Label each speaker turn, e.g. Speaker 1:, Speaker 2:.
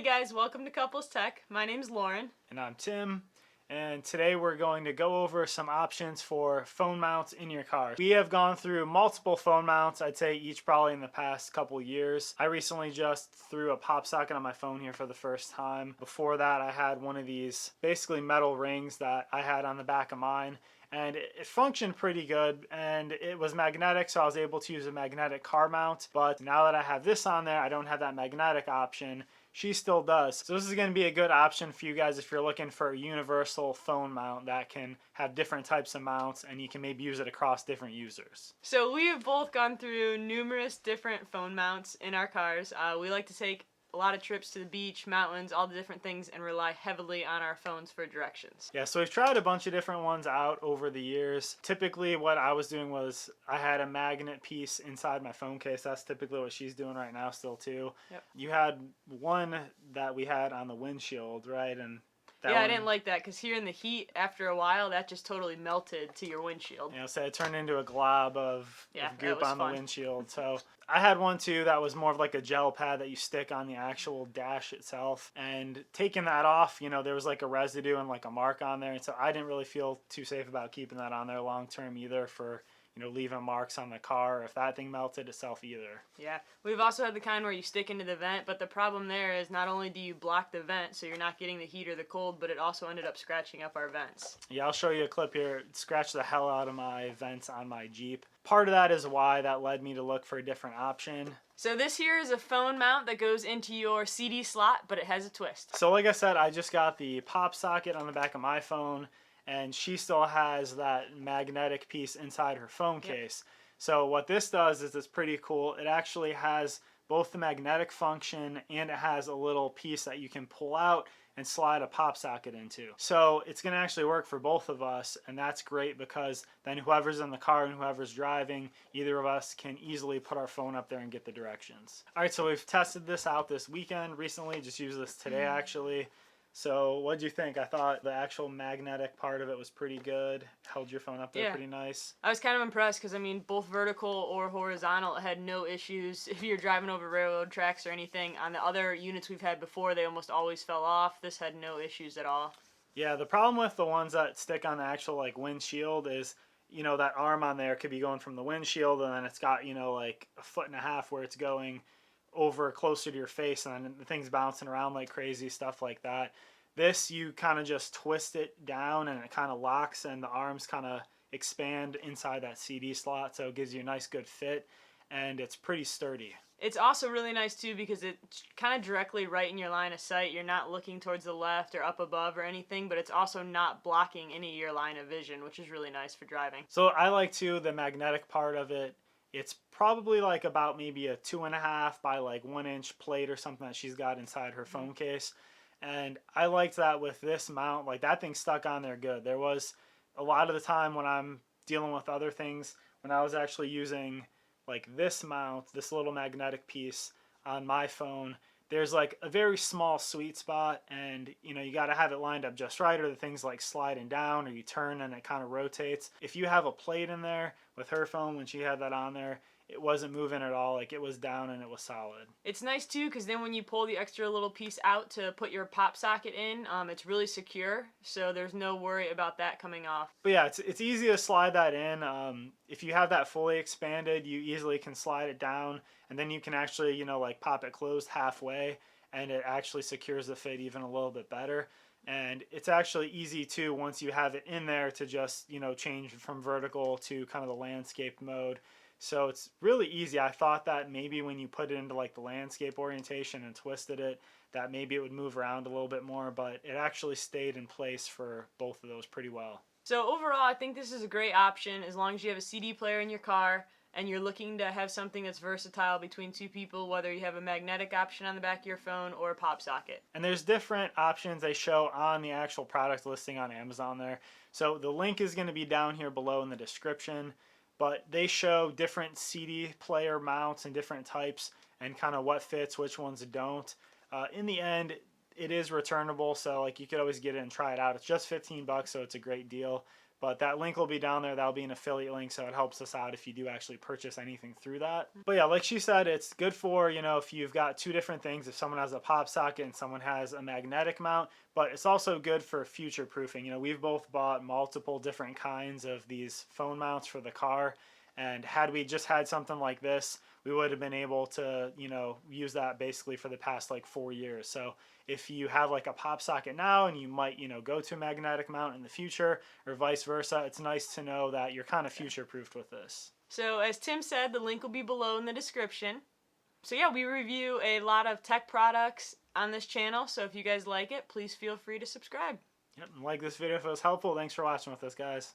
Speaker 1: Hey guys, welcome to Couples Tech. My name's Lauren.
Speaker 2: And I'm Tim, and today we're going to go over some options for phone mounts in your car. We have gone through multiple phone mounts, I'd say each probably in the past couple years. I recently just threw a pop socket on my phone here for the first time. Before that, I had one of these basically metal rings that I had on the back of mine, and it functioned pretty good, and it was magnetic, so I was able to use a magnetic car mount. But now that I have this on there, I don't have that magnetic option. She still does. So this is going to be a good option for you guys if you're looking for a universal phone mount that can have different types of mounts and you can maybe use it across different users.
Speaker 1: So we have both gone through numerous different phone mounts in our cars. We like to take a lot of trips to the beach, mountains, all the different things, and rely heavily on our phones for directions.
Speaker 2: Yeah, so we've tried a bunch of different ones out over the years. Typically what I was doing was I had a magnet piece inside my phone case. That's typically what she's doing right now still too.
Speaker 1: Yep.
Speaker 2: You had one that we had on the windshield, right? And
Speaker 1: I didn't like that because here in the heat, after a while, that just totally melted to your windshield.
Speaker 2: You know, so it turned into a glob of goop on the windshield. So I had one too that was more of like a gel pad that you stick on the actual dash itself. And taking that off, you know, there was like a residue and like a mark on there. And so I didn't really feel too safe about keeping that on there long term either for, you know, leaving marks on the car if that thing melted itself either.
Speaker 1: Yeah, we've also had the kind where you stick into the vent, but the problem there is not only do you block the vent so you're not getting the heat or the cold, but it also ended up scratching up our vents.
Speaker 2: Yeah, I'll show you a clip here. It scratched the hell out of my vents on my Jeep. Part of that is why that led me to look for a different option.
Speaker 1: So this here is a phone mount that goes into your CD slot, but it has a twist.
Speaker 2: So like I said, I just got the pop socket on the back of my phone, and she still has that magnetic piece inside her phone case. So what this does is it's pretty cool. It actually has both the magnetic function and it has a little piece that you can pull out and slide a pop socket into. So it's going to actually work for both of us, and that's great because then whoever's in the car and whoever's driving, either of us can easily put our phone up there and get the directions. All right, so we've tested this out this weekend recently, just used this today actually. So what did you think? I thought the actual magnetic part of it was pretty good. Held your phone up there pretty nice.
Speaker 1: I was kind of impressed because, I mean, both vertical or horizontal, it had no issues. If you're driving over railroad tracks or anything, on the other units we've had before, they almost always fell off. This had no issues at all. Yeah,
Speaker 2: the problem with the ones that stick on the actual, like, windshield is, you know, that arm on there could be going from the windshield, and then it's got, you know, like a 1.5 feet where it's going over closer to your face, and then the thing's bouncing around like crazy, stuff like that. This, you kind of just twist it down and it kind of locks, and the arms kind of expand inside that CD slot, so it gives you a nice good fit, and it's pretty sturdy.
Speaker 1: It's also really nice too because it's kind of directly right in your line of sight. You're not looking towards the left or up above or anything, but it's also not blocking any of your line of vision, which is really nice for driving.
Speaker 2: So I like too the magnetic part of it. It's probably like about maybe a 2.5 by like 1 inch plate or something that she's got inside her phone case. And I liked that with this mount. Like, that thing stuck on there good. There was a lot of the time when I'm dealing with other things, when I was actually using like this mount, this little magnetic piece on my phone, there's like a very small sweet spot, and you know, you got to have it lined up just right, or the thing's like sliding down, or you turn and it kind of rotates. If you have a plate in there with her phone, when she had that on there, it wasn't moving at all. Like, it was down and it was solid.
Speaker 1: It's nice too because then when you pull the extra little piece out to put your pop socket in, it's really secure, so there's no worry about that coming off.
Speaker 2: But yeah, it's easy to slide that in. If you have that fully expanded, you easily can slide it down, and then you can actually, you know, like pop it closed halfway, and it actually secures the fit even a little bit better. And it's actually easy too, once you have it in there, to just, you know, change from vertical to kind of the landscape mode. So it's really easy. I thought that maybe when you put it into like the landscape orientation and twisted it, that maybe it would move around a little bit more, but it actually stayed in place for both of those pretty well.
Speaker 1: So overall, I think this is a great option as long as you have a CD player in your car and you're looking to have something that's versatile between two people, whether you have a magnetic option on the back of your phone or a pop socket.
Speaker 2: And there's different options they show on the actual product listing on Amazon there. So the link is going to be down here below in the description. But they show different CD player mounts and different types and kind of what fits, which ones don't. In the end, it is returnable, so like you could always get it and try it out. It's just $15, so it's a great deal. But that link will be down there. That'll be an affiliate link, so it helps us out if you do actually purchase anything through that. But yeah, like she said, it's good for, you know, if you've got two different things, if someone has a pop socket and someone has a magnetic mount, but it's also good for future proofing. You know, we've both bought multiple different kinds of these phone mounts for the car, and had we just had something like this, we would have been able to, you know, use that basically for the past like 4 years. So if you have like a pop socket now and you might, you know, go to a magnetic mount in the future or vice versa, it's nice to know that you're kind of future proofed with this.
Speaker 1: So as Tim said, the link will be below in the description. So yeah, we review a lot of tech products on this channel, so if you guys like it, please feel free to subscribe.
Speaker 2: Yep, and like this video if it was helpful. Thanks for watching with us, guys.